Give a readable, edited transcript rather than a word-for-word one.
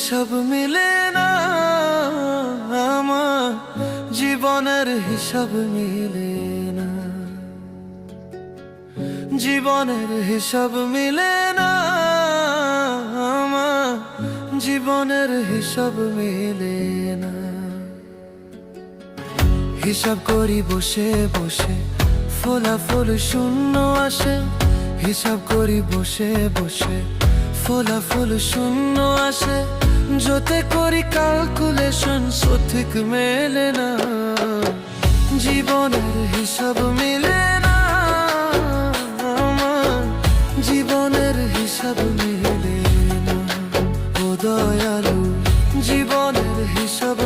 হিসাব মিলে না, আমার জীবনের হিসাব মিলে না, জীবনের হিসাব মিলে না, আমার জীবনের হিসাব মিলে না। হিসাব করি বসে বসে, ফলাফল শূন্য আসে। হিসাব করি বসে বসে, ফলাফল শূন্য আসে। যতে করি ক্যালকুলেশন সঠিক মেলে না, জীবনের হিসাব মিলে না, আমার জীবনের হিসাব মিলে না। ও দয়ালু, জীবনের হিসাব